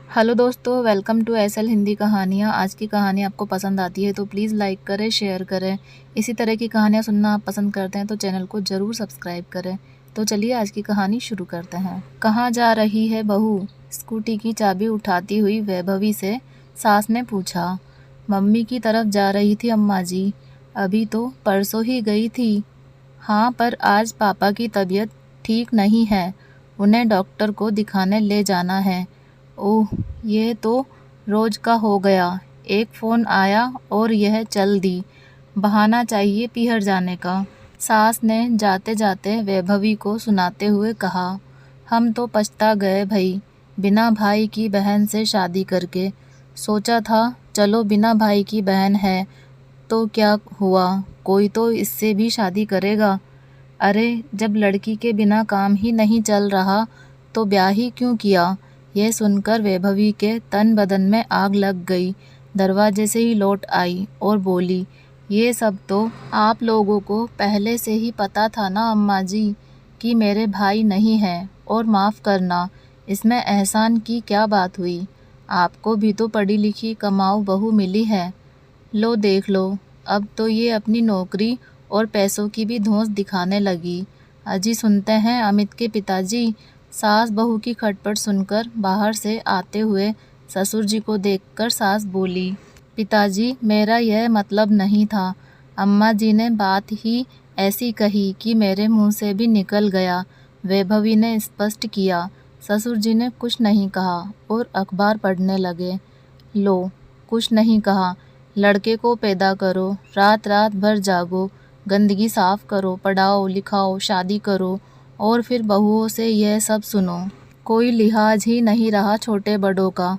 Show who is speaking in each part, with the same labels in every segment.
Speaker 1: Hello दोस्तों, welcome to SL Hindi कहानियाँ। आज की कहानी आपको पसंद आती है तो प्लीज़ लाइक करें, शेयर करें। इसी तरह की कहानियाँ सुनना आप पसंद करते हैं तो चैनल को ज़रूर सब्सक्राइब करें। तो चलिए आज की कहानी शुरू करते हैं। कहाँ जा रही है बहू? स्कूटी की चाबी उठाती हुई वैभवी से सास ने पूछा। मम्मी की तरफ जा रही थी अम्मा जी। अभी तो परसों ही गई थी। हाँ, पर आज पापा की तबीयत ठीक नहीं है, उन्हें डॉक्टर को दिखाने ले जाना है। ओह, ये तो रोज का हो गया। एक फ़ोन आया और यह चल दी। बहाना चाहिए पीहर जाने का। सास ने जाते जाते वैभवी को सुनाते हुए कहा। हम तो पछता गए भई, बिना भाई की बहन से शादी करके। सोचा था चलो बिना भाई की बहन है तो क्या हुआ, कोई तो इससे भी शादी करेगा। अरे जब लड़की के बिना काम ही नहीं चल रहा तो ब्याह ही क्यों किया। यह सुनकर वैभवी के तन बदन में आग लग गई। दरवाजे से ही लौट आई और बोली, ये सब तो आप लोगों को पहले से ही पता था ना अम्मा जी कि मेरे भाई नहीं हैं। और माफ़ करना, इसमें एहसान की क्या बात हुई। आपको भी तो पढ़ी लिखी कमाऊ बहू मिली है। लो देख लो, अब तो ये अपनी नौकरी और पैसों की भी धौंस दिखाने लगी। अजी सुनते हैं अमित के पिताजी। सास बहू की खटपट सुनकर बाहर से आते हुए ससुर जी को देखकर सास बोली, पिताजी मेरा यह मतलब नहीं था। अम्मा जी ने बात ही ऐसी कही कि मेरे मुंह से भी निकल गया। वैभवी ने स्पष्ट किया। ससुर जी ने कुछ नहीं कहा और अखबार पढ़ने लगे। लो, कुछ नहीं कहा। लड़के को पैदा करो, रात रात भर जागो, गंदगी साफ करो, पढ़ाओ लिखाओ, शादी करो और फिर बहुओं से यह सब सुनो। कोई लिहाज ही नहीं रहा छोटे बड़ों का।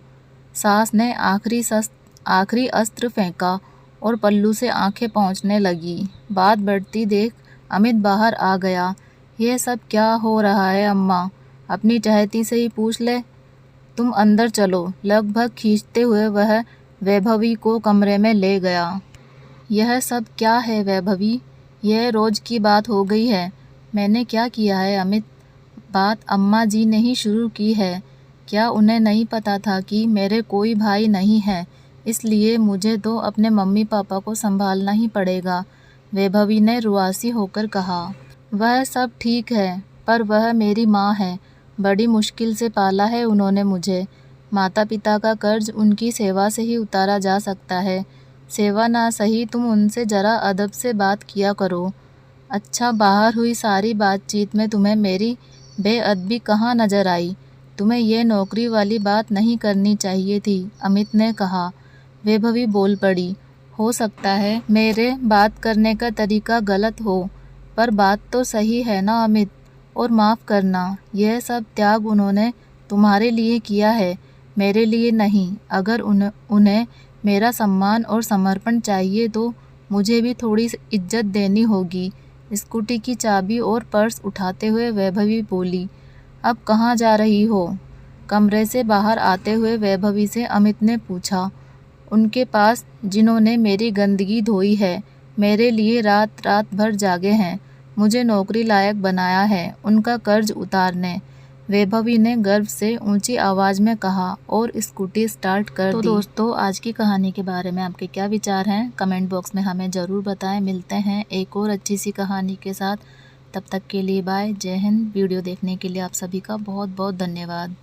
Speaker 1: सास ने आखिरी अस्त्र फेंका और पल्लू से आंखें पोंछने लगी। बात बढ़ती देख अमित बाहर आ गया। यह सब क्या हो रहा है अम्मा? अपनी चहेती से ही पूछ ले। तुम अंदर चलो, लगभग खींचते हुए वह वैभवी को कमरे में ले गया। यह सब क्या है वैभवी? यह रोज की बात हो गई है। मैंने क्या किया है अमित? बात अम्मा जी ने ही शुरू की है। क्या उन्हें नहीं पता था कि मेरे कोई भाई नहीं है, इसलिए मुझे तो अपने मम्मी पापा को संभालना ही पड़ेगा। वैभवी ने रुआसी होकर कहा। वह सब ठीक है, पर वह मेरी माँ है। बड़ी मुश्किल से पाला है उन्होंने मुझे। माता पिता का कर्ज उनकी सेवा से ही उतारा जा सकता है। सेवा ना सही, तुम उनसे ज़रा अदब से बात किया करो। अच्छा, बाहर हुई सारी बातचीत में तुम्हें मेरी बेअदबी कहाँ नज़र आई? तुम्हें ये नौकरी वाली बात नहीं करनी चाहिए थी, अमित ने कहा। वैभवी बोल पड़ी। हो सकता है मेरे बात करने का तरीका गलत हो, पर बात तो सही है ना अमित। और माफ़ करना, यह सब त्याग उन्होंने तुम्हारे लिए किया है, मेरे लिए नहीं। अगर उन्हें मेरा सम्मान और समर्पण चाहिए तो मुझे भी थोड़ी इज्जत देनी होगी। स्कूटी की चाबी और पर्स उठाते हुए वैभवी बोली, अब कहाँ जा रही हो? कमरे से बाहर आते हुए वैभवी से अमित ने पूछा। उनके पास जिन्होंने मेरी गंदगी धोई है, मेरे लिए रात रात भर जागे हैं, मुझे नौकरी लायक बनाया है, उनका कर्ज उतारने। वैभवी ने गर्व से ऊंची आवाज़ में कहा और स्कूटी स्टार्ट कर दी। तो दोस्तों, आज की कहानी के बारे में आपके क्या विचार हैं? कमेंट बॉक्स में हमें ज़रूर बताएं। मिलते हैं एक और अच्छी सी कहानी के साथ। तब तक के लिए बाय, जय हिंद। वीडियो देखने के लिए आप सभी का बहुत बहुत धन्यवाद।